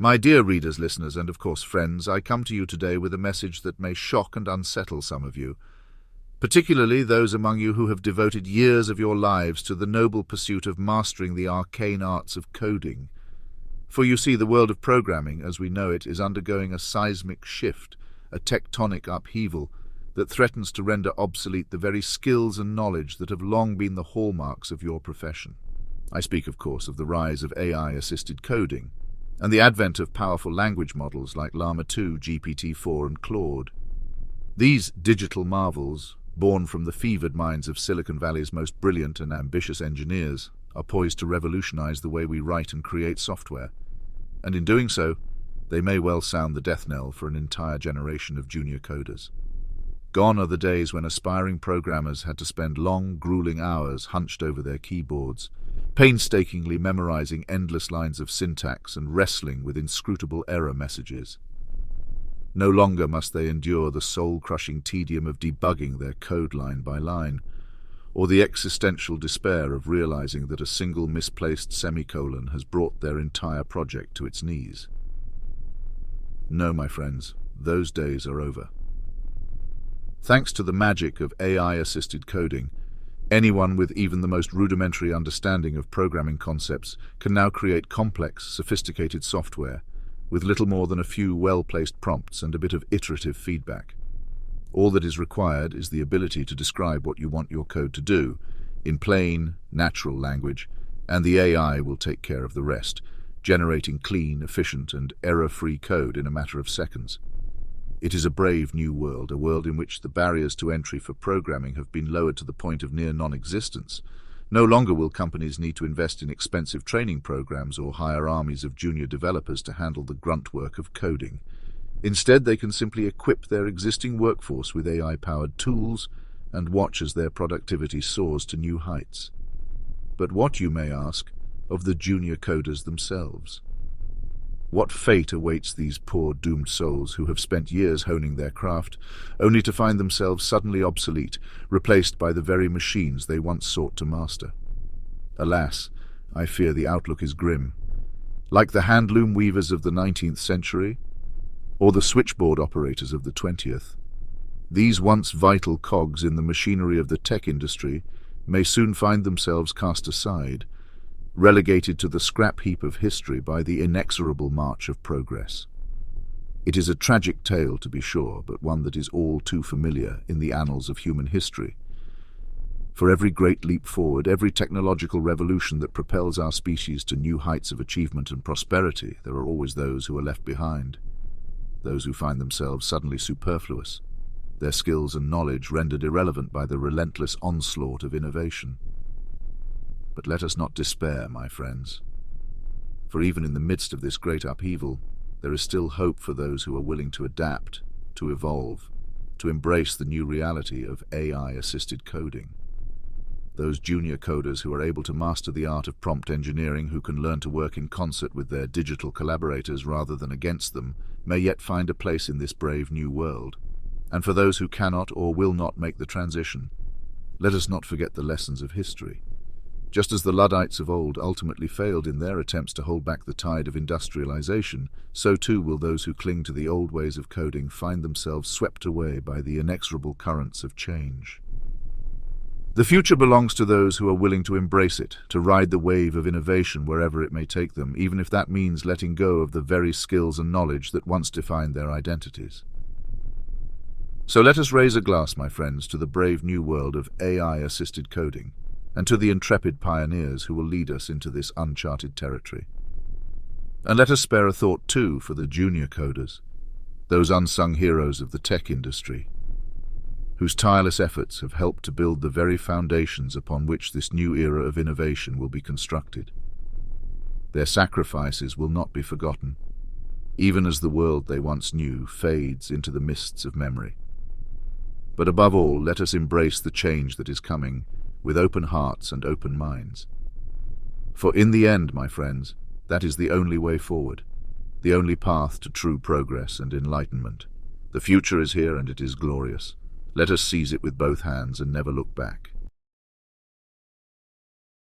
My dear readers, listeners, and of course friends, I come to you today with a message that may shock and unsettle some of you, particularly those among you who have devoted years of your lives to the noble pursuit of mastering the arcane arts of coding. For you see, the world of programming, as we know it, is undergoing a seismic shift, a tectonic upheaval that threatens to render obsolete the very skills and knowledge that have long been the hallmarks of your profession. I speak, of course, of the rise of AI-assisted coding and the advent of powerful language models like Llama 2, GPT-4 and Claude. These digital marvels, born from the fevered minds of Silicon Valley's most brilliant and ambitious engineers, are poised to revolutionize the way we write and create software. And in doing so, they may well sound the death knell for an entire generation of junior coders. Gone are the days when aspiring programmers had to spend long, grueling hours hunched over their keyboards, painstakingly memorizing endless lines of syntax and wrestling with inscrutable error messages. No longer must they endure the soul-crushing tedium of debugging their code line by line, or the existential despair of realizing that a single misplaced semicolon has brought their entire project to its knees. No, my friends, those days are over. Thanks to the magic of AI-assisted coding, anyone with even the most rudimentary understanding of programming concepts can now create complex, sophisticated software with little more than a few well-placed prompts and a bit of iterative feedback. All that is required is the ability to describe what you want your code to do in plain, natural language, and the AI will take care of the rest, generating clean, efficient, and error-free code in a matter of seconds. It is a brave new world, a world in which the barriers to entry for programming have been lowered to the point of near non-existence. No longer will companies need to invest in expensive training programs or hire armies of junior developers to handle the grunt work of coding. Instead, they can simply equip their existing workforce with AI-powered tools and watch as their productivity soars to new heights. But what, you may ask, of the junior coders themselves? What fate awaits these poor doomed souls who have spent years honing their craft, only to find themselves suddenly obsolete, replaced by the very machines they once sought to master? Alas, I fear the outlook is grim. Like the handloom weavers of the 19th century, or the switchboard operators of the 20th, these once vital cogs in the machinery of the tech industry may soon find themselves cast aside, relegated to the scrap heap of history by the inexorable march of progress. It is a tragic tale, to be sure, but one that is all too familiar in the annals of human history. For every great leap forward, every technological revolution that propels our species to new heights of achievement and prosperity, there are always those who are left behind, those who find themselves suddenly superfluous, their skills and knowledge rendered irrelevant by the relentless onslaught of innovation. But let us not despair, my friends, for even in the midst of this great upheaval, there is still hope for those who are willing to adapt, to evolve, to embrace the new reality of AI-assisted coding. Those junior coders who are able to master the art of prompt engineering, who can learn to work in concert with their digital collaborators rather than against them, may yet find a place in this brave new world. And for those who cannot or will not make the transition, let us not forget the lessons of history. Just as the Luddites of old ultimately failed in their attempts to hold back the tide of industrialization, so too will those who cling to the old ways of coding find themselves swept away by the inexorable currents of change. The future belongs to those who are willing to embrace it, to ride the wave of innovation wherever it may take them, even if that means letting go of the very skills and knowledge that once defined their identities. So let us raise a glass, my friends, to the brave new world of AI-assisted coding, and to the intrepid pioneers who will lead us into this uncharted territory. And let us spare a thought, too, for the junior coders, those unsung heroes of the tech industry, whose tireless efforts have helped to build the very foundations upon which this new era of innovation will be constructed. Their sacrifices will not be forgotten, even as the world they once knew fades into the mists of memory. But above all, let us embrace the change that is coming, with open hearts and open minds. For in the end, my friends, that is the only way forward, the only path to true progress and enlightenment. The future is here and it is glorious. Let us seize it with both hands and never look back.